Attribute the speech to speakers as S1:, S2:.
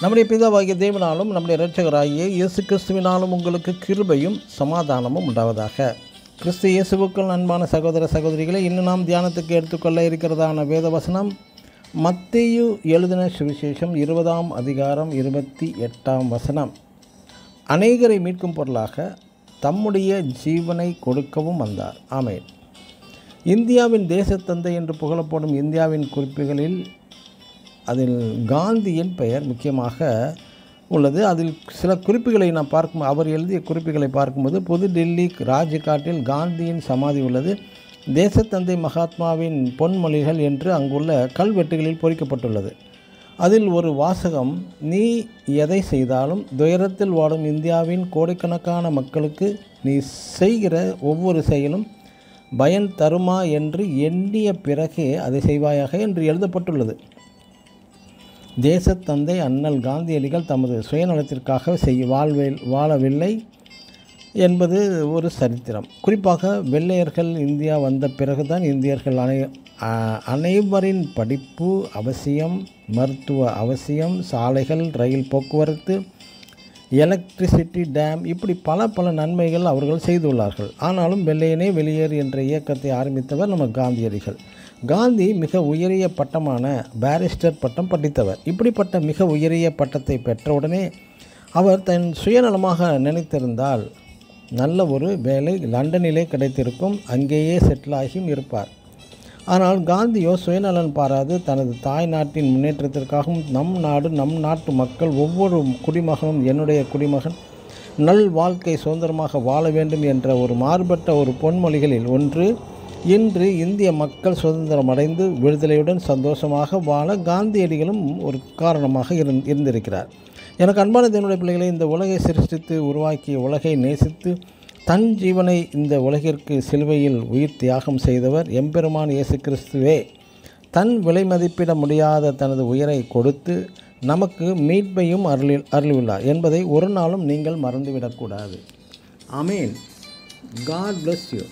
S1: நம்முடைய பிதாவாகிய தேவனாலும் நம்முடைய இரட்சகராகிய இயேசு கிறிஸ்துவினாலும் உங்களுக்கு கிருபையும் சமாதானமும் உண்டாவதாக. கிறிஸ்து இயேசுவுக்குள் அன்பான சகோதர சகோதரிகளை, இன்னும் நாம் தியானத்துக்கு எடுத்துக்கொள்ள இருக்கிறதான வேத வசனம் மத்தேயு எழுதின சுவிசேஷம் 20ஆம் அதிகாரம் 28ஆம் வசனம். அநேகரை மீட்கும் பொருளாக தம்முடைய ஜீவனை கொடுக்கவும் வந்தார். ஆமென். இந்தியாவின் தேசத்தந்தை என்று புகழப்படும் இந்தியாவின் குறிப்புகளில் அதில் காந்தியின் பெயர் முக்கியமாக உள்ளது. அதில் சில குறிப்புகளை நாம் அவர் எழுதிய குறிப்புகளை பார்க்கும்போது, புது டெல்லி ராஜ்காட்டில் காந்தியின் சமாதி உள்ளது. தேசத்தந்தை மகாத்மாவின் பொன்மொழிகள் என்று அங்குள்ள கல்வெட்டுகளில் பொறிக்கப்பட்டுள்ளது. அதில் ஒரு வாசகம், நீ எதை செய்தாலும் துயரத்தில் வாடும் இந்தியாவின் கோடிக்கணக்கான மக்களுக்கு நீ செய்கிற ஒவ்வொரு செயலும் பயன் தருமா என்று எண்ணிய பிறகே அதை செய்வாயாக என்று எழுதப்பட்டுள்ளது. தேசத்தந்தை அண்ணல் காந்தியடிகள் தமது சுயநலத்திற்காக வாழவில்லை என்பது ஒரு சரித்திரம். குறிப்பாக வெள்ளையர்கள் இந்தியா வந்த பிறகுதான் இந்தியர்கள் அனைவரின் படிப்பு அவசியம், மருத்துவ அவசியம், சாலைகள், ரயில் போக்குவரத்து, எலக்ட்ரிசிட்டி, டேம், இப்படி பல நன்மைகள் அவர்கள் செய்துள்ளார்கள். ஆனாலும் வெள்ளையனே வெளியேறு என்ற இயக்கத்தை ஆரம்பித்தவர் நம்ம காந்தியடிகள். காந்தி மிக உயரிய பட்டமான பாரிஸ்டர் பட்டம் படித்தவர். இப்படிப்பட்ட மிக உயரிய பட்டத்தை பெற்றவுடனே அவர் தன் சுயநலமாக நினைத்திருந்தால் நல்ல ஒரு வேலை லண்டனிலே கிடைத்திருக்கும், அங்கேயே செட்டிலாகியும் இருப்பார். ஆனால் காந்தியோ சுயநலன் பாராது தனது தாய் நாட்டின் முன்னேற்றத்திற்காகவும் நம் நாட்டு மக்கள் ஒவ்வொரு குடிமகனும் என்னுடைய குடிமகன் நல் வாழ்க்கை சுதந்திரமாக வாழ வேண்டும் என்ற ஒரு மாறுபட்ட ஒரு பொன்மொழிகளில் ஒன்று, இன்று இந்திய மக்கள் சுதந்திரம் அடைந்து விடுதலையுடன் சந்தோஷமாக வாழ காந்தியடிகளும் ஒரு காரணமாக இருந்திருக்கிறார். எனக்கு அன்பான தேவனுடைய பிள்ளைகளை, இந்த உலகை சிருஷ்டித்து உருவாக்கிய உலகை நேசித்து தன் ஜீவனை இந்த உலகிற்கு சிலுவையில் உயிர் தியாகம் செய்தவர் எம்பெருமான் இயேசு கிறிஸ்துவே தன் விலை மதிப்பிட முடியாத தனது உயிரை கொடுத்து நமக்கு மீட்பையும் அருளியுள்ளார் என்பதை ஒரு நாளும் நீங்கள் மறந்துவிடக்கூடாது. ஆமேன். God bless you.